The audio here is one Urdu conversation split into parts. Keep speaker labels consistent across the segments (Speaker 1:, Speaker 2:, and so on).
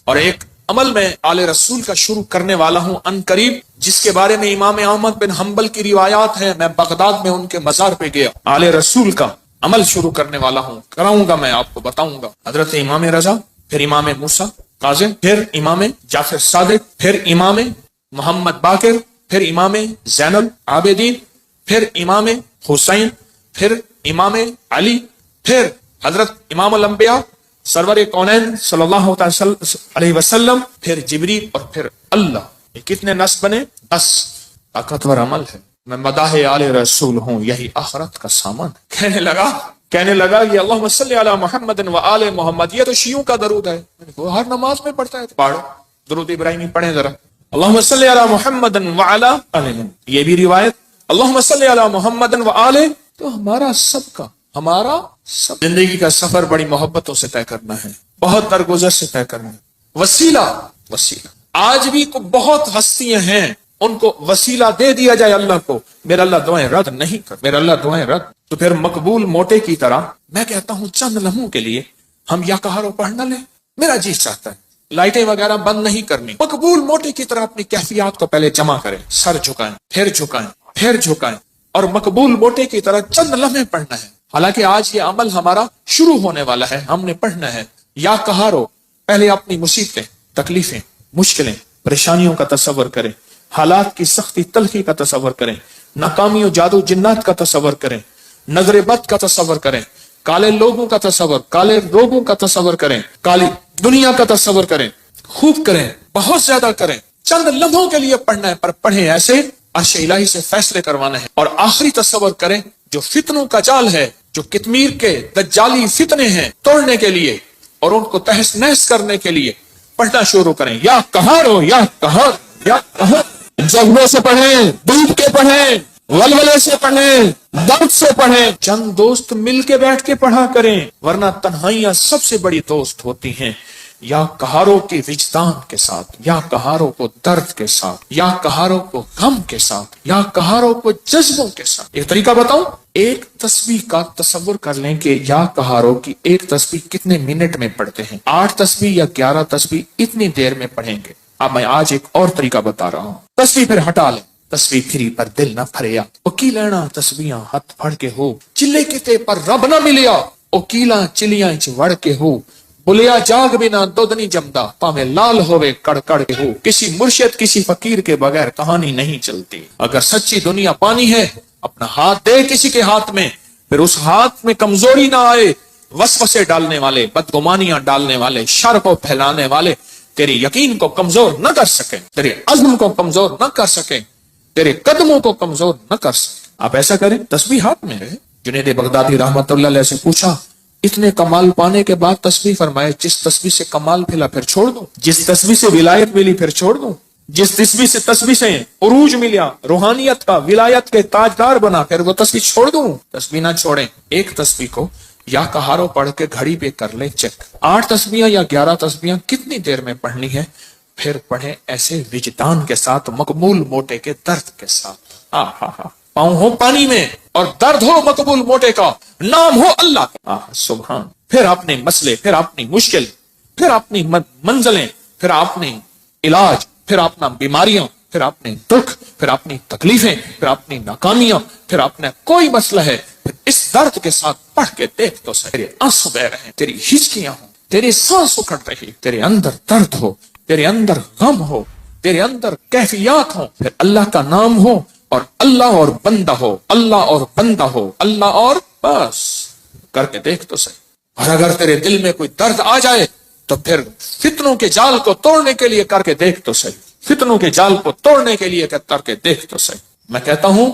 Speaker 1: اور ایک عمل میں آل رسول کا شروع کرنے والا ہوں ان قریب، جس کے بارے میں امام احمد بن حنبل کی روایات ہیں. میں بغداد میں ان کے مزار پہ گیا، آل رسول کا عمل شروع کرنے والا ہوں، کراؤں گا، میں آپ کو بتاؤں گا. حضرت امام رضا، پھر امام موسیٰ کاظم، پھر امام جعفر صادق، پھر امام محمد باقر، پھر امام زین العابدین، پھر امام حسین، پھر امام علی، پھر حضرت امام الانبیاء سرور کونین صلی اللہ علیہ وسلم، پھر جبریل، اور پھر اللہ. یہ کتنے نصب بنے؟ 10. طاقتور عمل ہے. میں مداح آل رسول ہوں، یہی آخرت کا سامان. کہنے لگا یہ اللہم صلی علی محمد و آل محمد، یہ تو شیعوں کا درود ہے. وہ ہر نماز میں پڑھتا ہے، پڑھو درود ابراہیمی پڑھیں ذرا. اللہم صلی علی محمد و آل محمد. یہ بھی روایت اللہم صلی علی محمد و آل. تو ہمارا سب کا، ہمارا سب زندگی کا سفر بڑی محبتوں سے طے کرنا ہے، بہت درگزر سے طے کرنا ہے. وسیلہ آج بھی بہت ہستیاں ہیں، ان کو وسیلہ دے دیا جائے اللہ کو، میرا اللہ دعائیں رد نہیں کر، میرا اللہ دعائیں رد. تو پھر مقبول موٹے کی طرح میں کہتا ہوں چند لمحوں کے لیے ہم یا کہارو پڑھ نہ لیں. میرا جی چاہتا ہے لائٹیں وغیرہ بند نہیں کرنی، مقبول موٹے کی طرح اپنی کیفیات کو پہلے جمع کریں، سر جھکائیں، پھر جھکائیں، اور مقبول موٹے کی طرح چند لمحے پڑھنا ہے. حالانکہ آج یہ عمل ہمارا شروع ہونے والا ہے، ہم نے پڑھنا ہے. یا کہارو پہلے اپنی مصیبتیں، تکلیفیں، مشکلیں، پریشانیوں کا تصور کریں، حالات کی سختی تلخی کا تصور کریں، ناکامی و جادو جنات کا تصور کریں، نظر بد کا تصور کریں، کالے لوگوں کا تصور، کالے روگوں کا تصور کریں، کالی دنیا کا تصور کریں. خوب کریں، بہت زیادہ کریں. چند لمحوں کے لیے پڑھنا ہے، پر پڑھیں ایسے عرش الہی سے فیصلے کروانے ہیں. اور آخری تصور کریں جو فتنوں کا جال ہے، جو کتمیر کے دجالی فتنے ہیں، توڑنے کے لیے اور ان کو تہس نہس کرنے کے لیے پڑھنا شروع کریں. یا کہارو، یا کہار، یا کہار. جذبے سے پڑھیں، ڈوب کے پڑھیں، ولولے سے پڑھیں، درد سے پڑھیں. چند دوست مل کے بیٹھ کے پڑھا کریں، ورنہ تنہائیاں سب سے بڑی دوست ہوتی ہیں. یا کہاروں کی وجدان کے ساتھ، یا کہاروں کو درد کے ساتھ، یا کہاروں کو غم کے ساتھ، یا کہاروں کو جذبوں کے ساتھ. ایک طریقہ بتاؤں، ایک تسبیح کا تصور کر لیں کہ یا کہاروں کی ایک تسبیح کتنے منٹ میں پڑھتے ہیں. 8 تسبیح یا 11 تسبیح اتنی دیر میں پڑھیں گے. اب میں آج ایک اور طریقہ بتا رہا ہوں. تسبیح پھر ہٹا لیں، تسبیح پھری پر دل نہ پھریا. اوکی لینا تسبیحاں ہتھ پھڑ کے ہو، چلے کتے پر رب نہ ملیا. اوکیلاں چلیاں چ وڑ کے ہو، بلیا جاگ بنا دودھ نہیں جمدا. پاویں لال ہوئے کڑ کڑ کے ہو، کسی مرشد کسی فقیر کے بغیر کہانی نہیں چلتی. اگر سچی دنیا پانی ہے، اپنا ہاتھ دے کسی کے ہاتھ میں، پھر اس ہاتھ میں کمزوری نہ آئے. وسوسے ڈالنے والے، بدگمانیاں ڈالنے والے، شر کو پھیلانے والے تیرے یقین کو کمزور نہ کر سکیں، تیرے عزم کو کمزور نہ کر سکیں، تیرے قدموں کو کمزور نہ کر سکیں. آپ ایسا کریں، تسبیح ہاتھ میں رہے. جنید بغدادی رحمت اللہ علیہ سے پوچھا اتنے کمال پانے کے بعد تسبیح، فرمائے جس تسبیح سے کمال پھیلا پھر چھوڑ دوں، جس تسبیح سے ولایت ملی پھر چھوڑ دوں، جس تسبیح سے عروج ملیا، روحانیت کا، ولایت کے تاجدار بنا، پھر وہ تسبیح چھوڑ دوں. تسبیح نہ چھوڑیں. ایک تسبیح کو یا کہارو پڑھ کے گھڑی پہ کر لیں چیک. 8 تسبیحاں یا 11 تسبیحاں کتنی دیر میں پڑھنی ہے، پھر پڑھیں ایسے وجدان کے ساتھ، مقبول موٹے کے درد کے ساتھ. پاؤں ہو پانی میں اور درد ہو مقبول موٹے کا، نام ہو اللہ کا. سبحان. پھر اپنے مسئلے، پھر اپنی مشکل، پھر اپنی منزلیں، پھر اپنی علاج، پھر اپنا بیماریاں، پھر اپنے دکھ، پھر اپنی تکلیفیں، پھر اپنی ناکامیاں، پھر اپنا کوئی مسئلہ ہے، پھر اس درد کے ساتھ پڑھ کے دیکھ تو صحیح. تیرے آنسو بہ رہے ہیں، تیری ہچکیاں ہوں، تیری سانس اکھڑ رہی، تیرے اندر درد ہو، تیرے اندر غم ہو، تیرے اندر کیفیات ہوں، پھر اللہ کا نام ہو اور اللہ اور بندہ ہو، اللہ اور بندہ ہو، اللہ اور بس کر کے دیکھ تو صحیح. اور اگر تیرے دل میں کوئی درد آ جائے تو پھر فتنوں کے جال کو توڑنے کے لیے کر کے دیکھ تو صحیح. فتنوں کے جال کو توڑنے کے لیے کر کے دیکھ تو صحیح. میں کہتا ہوں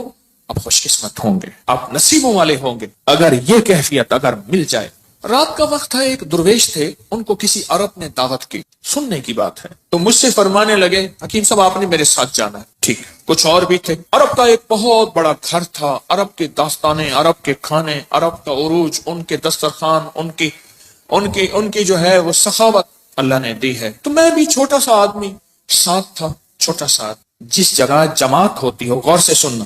Speaker 1: آپ خوش قسمت ہوں گے، آپ نصیبوں والے ہوں گے اگر یہ کیفیت اگر مل جائے. رات کا وقت تھا، ایک درویش تھے، ان کو کسی عرب نے دعوت کی. سننے کی بات ہے تو مجھ سے فرمانے لگے حکیم صاحب آپ نے میرے ساتھ جانا ہے. ٹھیک. کچھ اور بھی تھے. عرب کا ایک بہت بڑا گھر تھا، عرب کی داستانیں، عرب کے کھانے، عرب کا عروج، ان کے دسترخوان، ان کی جو ہے وہ سخاوت اللہ نے دی ہے. تو میں بھی چھوٹا سا آدمی ساتھ تھا، چھوٹا سا. جس جگہ جماعت ہوتی ہو، غور سے سننا،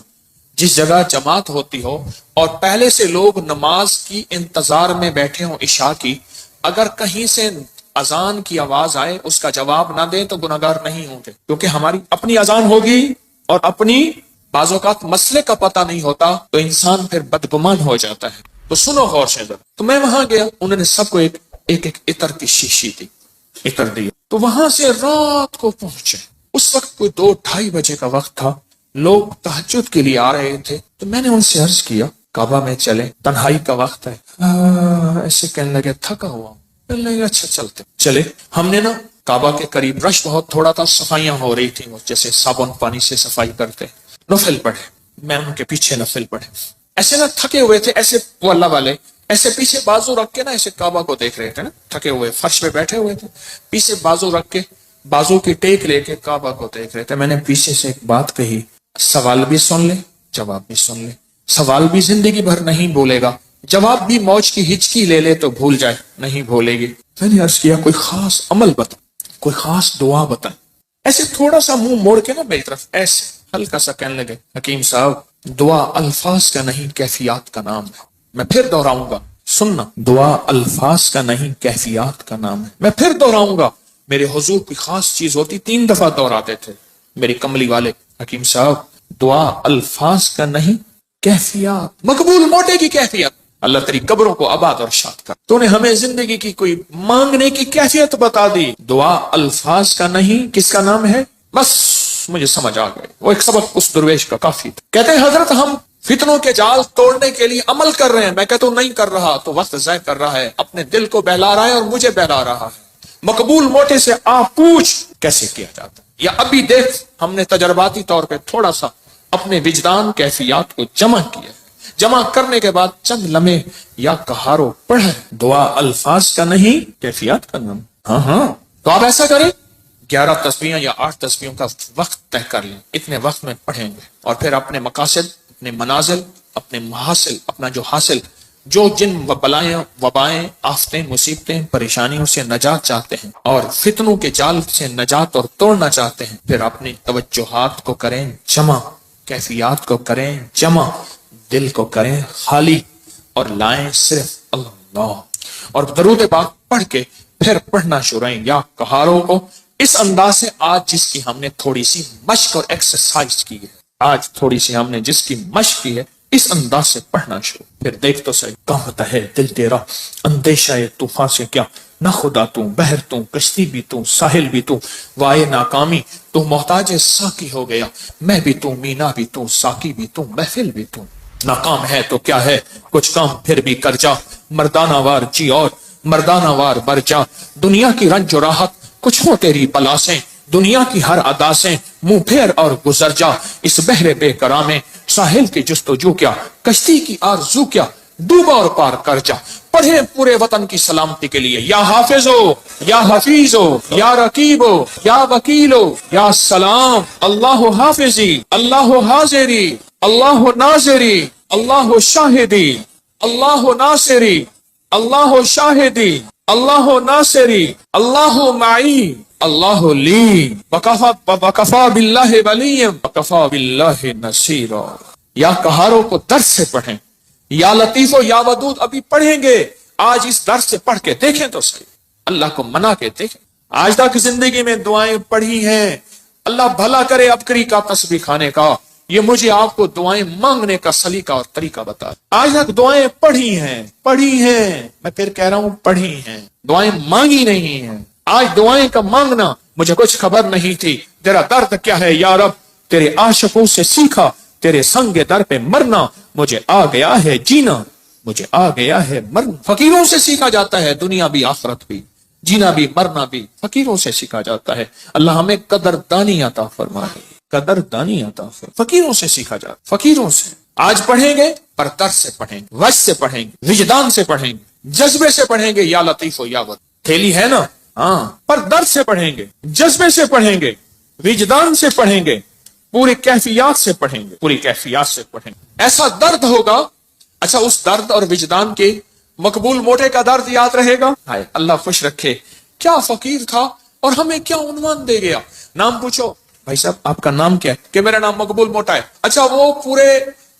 Speaker 1: جس جگہ جماعت ہوتی ہو اور پہلے سے لوگ نماز کی انتظار میں بیٹھے ہوں عشاء کی، اگر کہیں سے اذان کی آواز آئے اس کا جواب نہ دیں تو گناہگار نہیں ہوں گے، کیونکہ ہماری اپنی اذان ہوگی اور اپنی بعض اوقات مسئلے کا پتہ نہیں ہوتا تو انسان پھر بدگمان ہو جاتا ہے۔ تو سنو غور سے ذرا۔ تو میں وہاں گیا، انہوں نے سب کو ایک عطر کی شیشی دی، عطر دی۔ تو وہاں سے رات کو پہنچے، اس وقت کوئی 2-2:30 بجے کا وقت تھا، لوگ تہجد کے لیے آ رہے تھے۔ تو میں نے ان سے عرض کیا کعبہ میں چلے، تنہائی کا وقت ہے۔ ایسے کہنے لگے تھکا ہوا، کہنے لگے اچھا چلتے چلے۔ ہم نے نا کعبہ کے قریب رش بہت تھوڑا تھا، صفائیاں ہو رہی تھیں، جیسے صابن پانی سے صفائی کرتے، نفل پڑھے، میں ان کے پیچھے نفل پڑھے۔ ایسے نا تھکے ہوئے تھے، ایسے وہ اللہ والے ایسے پیچھے بازو رکھ کے نا ایسے کعبہ کو دیکھ رہے تھے نا، تھکے ہوئے فرش پہ بیٹھے ہوئے تھے، پیچھے بازو رکھ کے بازو کی ٹیک لے کے کعبہ کو دیکھ رہے تھے۔ میں نے پیچھے سے ایک بات کہی، سوال بھی سن لے جواب بھی سن لے، سوال بھی زندگی بھر نہیں بولے گا، جواب بھی موج کی ہچکی لے لے تو بھول جائے، نہیں بھولے گی۔ میں نے عرض کیا کوئی خاص عمل بتا، کوئی خاص دعا بتا۔ ایسے تھوڑا سا منہ موڑ کے نا میری طرف ایسے ہلکا سا کہنے لگے حکیم صاحب دعا الفاظ کا نہیں کیفیات کا نام ہے۔ میں پھر دہراؤں گا، سننا، دعا الفاظ کا نہیں کیفیات کا نام ہے۔ میں پھر دہراؤں گا، میرے حضور کی خاص چیز ہوتی، 3 دفعہ دہراتے تھے میری کملی والے، حکیم صاحب دعا الفاظ کا نہیں کیفیات، مقبول موٹے کی کیفیت۔ اللہ تیری قبروں کو آباد اور شاد کر، تو نے ہمیں زندگی کی کوئی مانگنے کی کیفیت بتا دی۔ دعا الفاظ کا نہیں، کس کا نام ہے؟ بس مجھے سمجھ آ گئے، وہ ایک سبق اس درویش کا کافی تھا۔ کہتے ہیں حضرت ہم فتنوں کے جال توڑنے کے لیے عمل کر رہے ہیں، میں کہتا ہوں نہیں کر رہا تو وقت ضائع کر رہا ہے، اپنے دل کو بہلا رہا ہے اور مجھے بہلا رہا ہے۔ مقبول موٹے سے آپ پوچھ کیسے کیا جاتا ہے، یا ابھی دیکھ ہم نے تجرباتی طور پہ تھوڑا سا اپنے وجدان کیفیات کو جمع کیا، جمع کرنے کے بعد چند لمحے یا کہارو پڑھے، دعا الفاظ کا نہیں کیفیات کا نام۔ ہاں تو آپ ایسا کریں، 11 تسبیحیں یا 8 تسبیحوں کا وقت طے کر لیں، اتنے وقت میں پڑھیں گے، اور پھر اپنے مقاصد، اپنے منازل، اپنے محاصل، اپنا جو حاصل، جو جن بلائیں وبائیں آفتیں مصیبتیں پریشانیوں سے نجات چاہتے ہیں اور فتنوں کے جال سے نجات اور توڑنا چاہتے ہیں، پھر اپنی توجہات کو کریں جمع، کیفیات کو کریں جمع، دل کو کریں خالی، اور لائیں صرف اللہ، اور درود پاک پڑھ کے پھر پڑھنا شروع کریں یا کہاروں کو اس انداز سے۔ آج جس کی ہم نے تھوڑی سی مشق اور ایکسرسائز کی ہے، آج تھوڑی سی ہم نے جس کی مشق کی ہے، اس انداز سے پڑھنا شروع، پھر دیکھ تو صحیح کانپتا ہے دل تیرا اندیشہ طوفان سے کیا، نہ خدا تو بحر تو کشتی بھی تو ساحل بھی تو، وائے ناکامی تو محتاج ساقی ہو گیا، میں بھی تو مینا بھی تو ساقی بھی تو محفل بھی تو، ناکام ہے تو کیا ہے کچھ کام پھر بھی کر جا، مردانہ وار جی اور مردانہ وار بر جا، دنیا کی رنج و راحت کچھ ہو تیری پلاسیں، دنیا کی ہر ادا سے منہ پھیر اور گزر جا، اس بحر بے کرامے ساحل کی جستجو کیا، کشتی کی آرزو کیا، ڈوبا اور پار کر جا، پڑھے پورے وطن کی سلامتی کے لیے یا حافظ ہو یا حفیظ ہو یا رقیب ہو یا وکیل ہو یا سلام، اللہ حافظی اللہ حاضری اللہ ناظری اللہ شاہدی اللہ ناصری اللہ شاہدی اللہ ناصری اللہ معی اللہ لی وکفا باللہ ولی وکفا باللہ نصیرا۔ یا کہاروں کو درس سے پڑھیں، یا لطیف و یا ودود ابھی پڑھیں گے، آج اس درس سے پڑھ کے دیکھیں تو صحیح، اللہ کو منا کے دیکھیں۔ آج تک زندگی میں دعائیں پڑھی ہیں، اللہ بھلا کرے ابکری کا تسبیح کھانے کا، یہ مجھے آپ کو دعائیں مانگنے کا سلیقہ اور طریقہ بتا۔ آج تک دعائیں پڑھی ہیں، میں پھر کہہ رہا ہوں پڑھی ہیں، دعائیں مانگی نہیں ہیں۔ آج دعائیں کا مانگنا مجھے کچھ خبر نہیں تھی، تیرا درد کیا ہے یا رب، تیرے عاشقوں سے سیکھا، تیرے سنگ در پہ مرنا، مجھے آ گیا ہے جینا، مجھے آ گیا ہے مرنا۔ فقیروں سے سیکھا جاتا ہے دنیا بھی آخرت بھی، جینا بھی مرنا بھی فقیروں سے سیکھا جاتا ہے۔ اللہ ہمیں قدردانی عطا فرمائے، قدردانی عطا فرمائے۔ فقیروں سے سیکھا جاتا، فقیروں سے۔ آج پڑھیں گے پر درد سے پڑھیں گے، وجد سے پڑھیں گے، وجدان سے پڑھیں گے، جذبے سے پڑھیں گے، یا لطیف و یا ود تھیلی ہے نا، ہاں، پر درد سے پڑھیں گے، جذبے سے پڑھیں گے، وجدان سے پڑھیں گے، پوری کیفیات سے پڑھیں گے، پوری کیفیات سے پڑھیں گے۔ ایسا درد ہوگا، اچھا اس درد اور وجدان کے مقبول موٹے کا درد یاد رہے گا، ہائے اللہ خوش رکھے، کیا فقیر تھا اور ہمیں کیا عنوان دے گیا۔ نام پوچھو، بھائی صاحب آپ کا نام کیا ہے؟ کہ میرا نام مقبول موٹا ہے۔ اچھا وہ پورے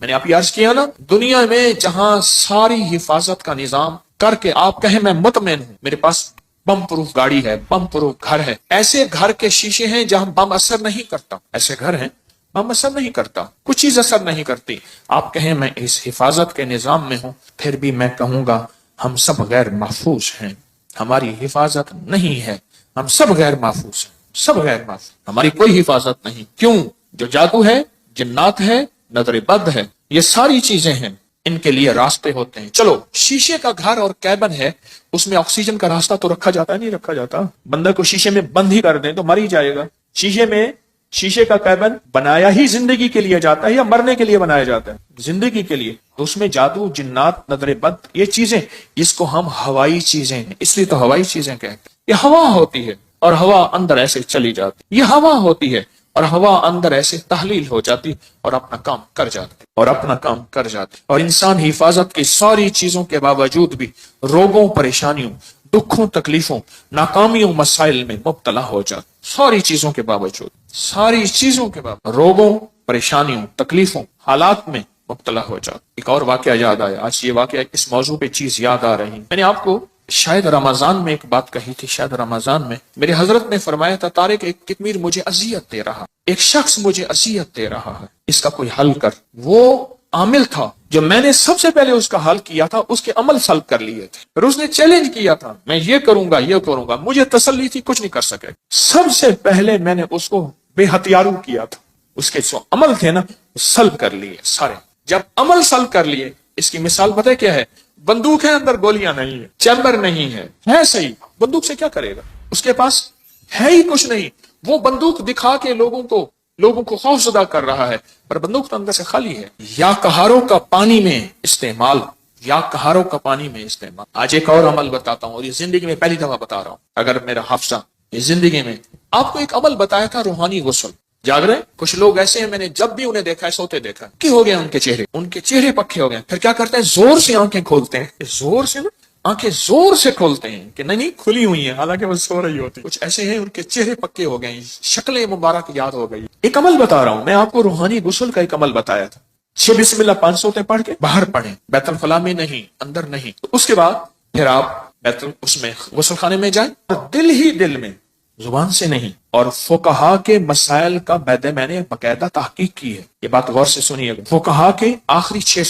Speaker 1: میں نے آپ یہ عرض کیا نا، دنیا میں جہاں ساری حفاظت کا نظام کر کے آپ کہیں میں مطمئن ہوں، میرے پاس بم پروف گاڑی ہے، بم پروف گھر ہے، ایسے گھر کے شیشے ہیں جہاں بم اثر نہیں کرتا، ایسے گھر ہیں بم اثر نہیں کرتا، کچھ چیز اثر نہیں کرتی، آپ کہیں میں اس حفاظت کے نظام میں ہوں، پھر بھی میں کہوں گا ہم سب غیر محفوظ ہیں، ہماری حفاظت نہیں ہے، ہم سب غیر محفوظ ہیں، سب غیر محفوظ، ہماری کوئی حفاظت نہیں۔ کیوں؟ جو جادو ہے، جنات ہے، نظر بد ہے، یہ ساری چیزیں ہیں، ان کے لیے راستے ہوتے ہیں۔ چلو شیشے کا گھر اور کیبن ہے، اس میں آکسیجن کا راستہ تو رکھا جاتا ہے، نہیں رکھا جاتا، بندہ کو شیشے میں بند ہی کر دیں تو مر ہی جائے گا۔ شیشے کا کیبن بنایا ہی زندگی کے لیے جاتا ہے یا مرنے کے لیے بنایا جاتا ہے؟ زندگی کے لیے۔ تو اس میں جادو، جنات، نظر بد، یہ چیزیں، اس کو ہم ہوائی چیزیں ہیں، اس لیے تو ہوائی چیزیں کہتے ہیں۔ یہ ہوا ہوتی ہے اور ہوا اندر ایسے چلی جاتی، یہ ہوا ہوتی ہے اور ہوا اندر ایسے تحلیل ہو جاتی اور اپنا کام کر جاتی اور انسان حفاظت کی ساری چیزوں کے باوجود بھی روگوں، پریشانیوں، دکھوں، تکلیفوں، ناکامیوں، مسائل میں مبتلا ہو جاتا، ساری چیزوں کے باوجود، روگوں، پریشانیوں، تکلیفوں، حالات میں مبتلا ہو جاتا۔ ایک اور واقعہ یاد آیا، آج یہ واقعہ اس موضوع پہ چیز یاد آ رہی، میں نے آپ کو شاید رمضان میں ایک بات کہی تھی، شاید رمضان میں میرے حضرت نے فرمایا تھا، طارق ایک کتمیر مجھے اذیت دے رہا، ایک شخص مجھے اذیت دے رہا ہے، اس کا کوئی حل کر۔ وہ عامل تھا جو میں نے سب سے پہلے اس کا حل کیا تھا، اس کے عمل سلب کر لیے تھے، پھر اس نے چیلنج کیا تھا میں یہ کروں گا، مجھے تسلی تھی کچھ نہیں کر سکے، سب سے پہلے میں نے اس کو بے ہتھیارو کیا تھا، اس کے جو عمل تھے نا سلب کر لیے سارے۔ جب عمل سلب کر لیے، اس کی مثال پتہ ہے کیا ہے؟ بندوق ہے، اندر گولیاں نہیں ہے، چیمبر نہیں ہے صحیح، بندوق سے کیا کرے گا؟ اس کے پاس ہے ہی کچھ نہیں، وہ بندوق دکھا کے لوگوں کو خوف زدہ کر رہا ہے، پر بندوق تو اندر سے خالی ہے۔ یا کہاروں کا پانی میں استعمال، آج ایک اور عمل بتاتا ہوں، اور یہ زندگی میں پہلی دفعہ بتا رہا ہوں، اگر میرا حافظہ یہ زندگی میں آپ کو ایک عمل بتایا تھا، روحانی غسل۔ جاگ رہے کچھ لوگ ایسے ہیں، میں نے جب بھی انہیں دیکھا ہے سوتے دیکھا ہے، کی ہو گیا ان کے چہرے پکے ہو گئے، پھر کیا کرتے ہیں؟ زور سے آنکھیں کھولتے ہیں، آنکھیں زور سے کھولتے ہیں کہ نہیں کھلی ہوئی ہیں، حالانکہ وہ سو رہی ہوتی۔ کچھ ایسے ہیں ان کے چہرے پکے ہو گئے، شکلیں مبارک یاد ہو گئی۔ ایک عمل بتا رہا ہوں میں آپ کو، روحانی غسل کا ایک عمل بتایا تھا، 6 بسم اللہ 5 سوتے پڑھ کے باہر پڑھیں، بیت الخلاء میں نہیں، اندر نہیں۔ تو اس کے بعد پھر آپ اس میں غسل خانے میں جائیں، اور دل ہی دل میں، زبان سے نہیں۔ اور فقہا کے مسائل کا میں نے باقاعدہ تحقیق کی ہے، یہ بات غور سے سنیے گا۔ فقہا کے آخری 6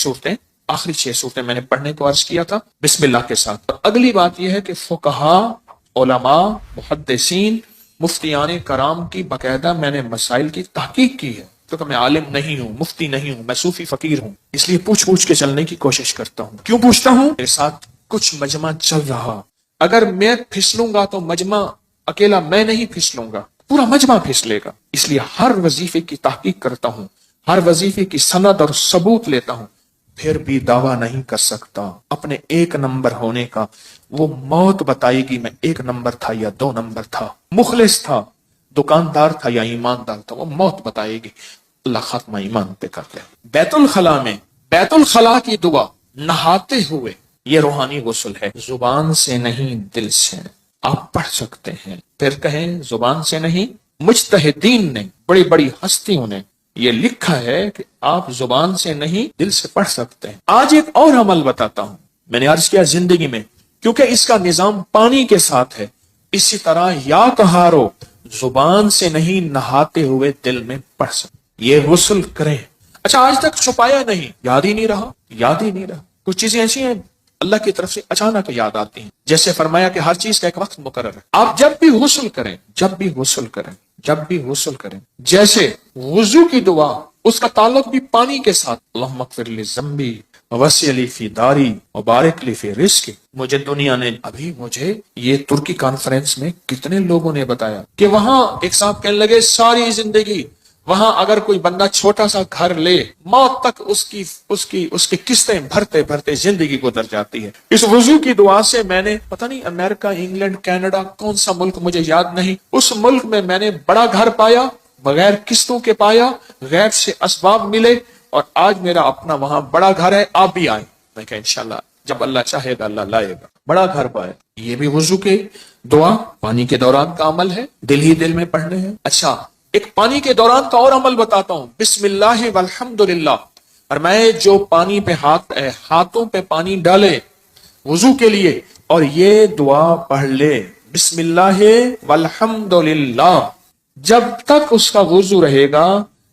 Speaker 1: صورتیں میں نے پڑھنے کو عرض کیا تھا بسم اللہ کے ساتھ۔ اور اگلی بات یہ ہے کہ فقہا، علماء، محدثین، مفتیان کرام کی باقاعدہ میں نے مسائل کی تحقیق کی ہے، کیونکہ میں عالم نہیں ہوں، مفتی نہیں ہوں، میں صوفی فقیر ہوں، اس لیے پوچھ کے چلنے کی کوشش کرتا ہوں۔ کیوں پوچھتا ہوں؟ میرے ساتھ کچھ مجمع چل رہا، اگر میں پھسلوں گا تو مجمع اکیلا میں نہیں پھسلوں گا، پورا مجمع پھسلے گا، اس لیے ہر وظیفے کی تحقیق کرتا ہوں، ہر وظیفے کی سند اور ثبوت لیتا ہوں، پھر بھی دعویٰ نہیں کر سکتا اپنے 1 نمبر ہونے کا۔ وہ موت بتائے گی میں 1 نمبر تھا یا 2 نمبر تھا، مخلص تھا، دکاندار تھا یا ایماندار تھا، وہ موت بتائے گی۔ اللہ خاتمہ ایمان پہ کر لے۔ بیت الخلاء کی دعا نہاتے ہوئے، یہ روحانی غسل ہے، زبان سے نہیں دل سے آپ پڑھ سکتے ہیں۔ پھر کہیں زبان سے نہیں، مجتہدین نے، بڑی بڑی ہستیوں نے یہ لکھا ہے کہ آپ زبان سے نہیں دل سے پڑھ سکتے ہیں۔ آج ایک اور عمل بتاتا ہوں، میں نے عرض کیا زندگی میں، کیونکہ اس کا نظام پانی کے ساتھ ہے، اسی طرح یا کہارو، زبان سے نہیں نہاتے ہوئے دل میں پڑھ سکتے، یہ غسل کریں۔ اچھا آج تک چھپایا نہیں، یاد ہی نہیں رہا۔ کچھ چیزیں ایسی ہیں اللہ کی طرف سے اچانک یاد آتی ہیں، جیسے فرمایا کہ ہر چیز کا ایک وقت مقرر ہے۔ آپ جب بھی غسل کریں، جیسے وضو کی دعا، اس کا تعلق بھی پانی کے ساتھ، اللہم اغفر لی ذنبی ووسع لی فی داری وبارک لی فی رزقی۔ مجھے یہ ترکی کانفرنس میں کتنے لوگوں نے بتایا کہ وہاں ایک صاحب کہنے لگے ساری زندگی وہاں اگر کوئی بندہ چھوٹا سا گھر لے، موت تک اس کی قسطیں بھرتے زندگی گزر جاتی ہے۔ اس وضو کی دعا سے میں نے پتہ نہیں امریکہ، انگلینڈ، کینیڈا، کون سا ملک مجھے یاد نہیں، اس ملک میں نے بڑا گھر پایا، بغیر قسطوں کے پایا، غیر سے اسباب ملے، اور آج میرا اپنا وہاں بڑا گھر ہے، آپ بھی آئیں۔ میں کہا انشاءاللہ جب اللہ چاہے گا اللہ لائے گا، بڑا گھر پائے۔ یہ بھی وضو کے دعا پانی کے دوران کا عمل ہے، دل ہی دل میں پڑھنے ہیں۔ اچھا ایک پانی کے دوران کا اور عمل بتاتا ہوں، بسم اللہ والحمد للہ اور میں جو پانی پہ ہاتھوں پہ پانی ڈالے وضو کے لیے اور یہ دعا پڑھ لے بسم اللہ والحمد للہ، جب تک اس کا وضو رہے گا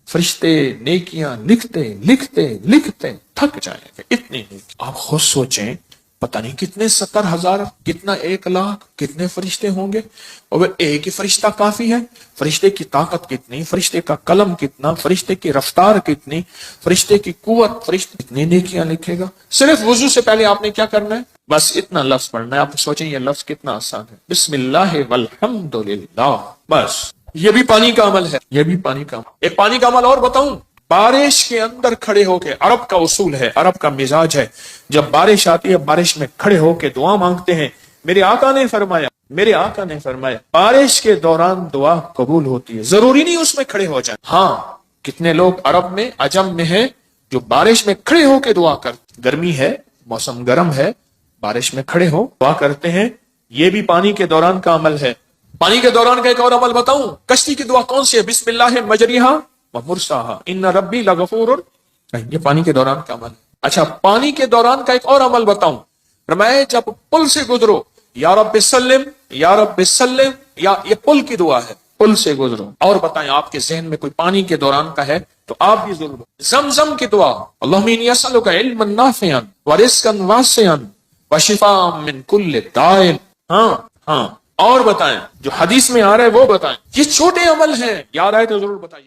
Speaker 1: فرشتے نیکیاں لکھتے لکھتے لکھتے تھک جائیں گے، اتنی نیکی۔ آپ خود سوچیں، پتہ نہیں کتنے 70,000، کتنا 1,00,000، کتنے فرشتے ہوں گے، اور ایک ہی فرشتہ کافی ہے؟ فرشتے کی طاقت کتنی، فرشتے کا قلم کتنا، فرشتے کی رفتار کتنی، فرشتے کی قوت، فرشتے کتنی نیکیاں لکھے گا۔ صرف وضو سے پہلے آپ نے کیا کرنا ہے؟ بس اتنا لفظ پڑھنا ہے۔ آپ سوچیں یہ لفظ کتنا آسان ہے، بسم اللہ والحمد للہ، بس۔ یہ بھی پانی کا عمل ہے، یہ بھی پانی کا عمل۔ ایک پانی کا عمل اور بتاؤں، بارش کے اندر کھڑے ہو کے، عرب کا اصول ہے، عرب کا مزاج ہے، جب بارش آتی ہے بارش میں کھڑے ہو کے دعا مانگتے ہیں۔ میرے آقا نے فرمایا بارش کے دوران دعا قبول ہوتی ہے، ضروری نہیں اس میں کھڑے ہو جائیں۔ ہاں، کتنے لوگ عرب میں عجم میں ہیں جو بارش میں کھڑے ہو کے دعا کرتے، گرمی ہے، موسم گرم ہے، بارش میں کھڑے ہو دعا کرتے ہیں، یہ بھی پانی کے دوران کا عمل ہے۔ پانی کے دوران کا ایک اور عمل بتاؤں، کشتی کی دعا کون سی ہے؟ بسم اللہ مجریہا ومرساہا ان ربی لغفور، یہ پانی کے دوران کا عمل ہے۔ اچھا، پانی کے دوران کا ایک اور عمل بتاؤں، فرمایا جب پل سے گزرو یا رب سلم یا رب سلم، یا یہ پل کی دعا ہے، پل سے گزرو۔ اور بتائیں آپ کے ذہن میں کوئی پانی کے دوران کا ہے تو آپ بھی ضرور۔ زمزم کی دعا، اللہم انی اسألک علما نافعا ورزقا واسعا وشفاء من کل داء۔ ہاں، اور بتائیں جو حدیث میں آ رہا ہے وہ بتائیں۔ یہ چھوٹے عمل ہیں، یاد آئے تو ضرور بتائیے۔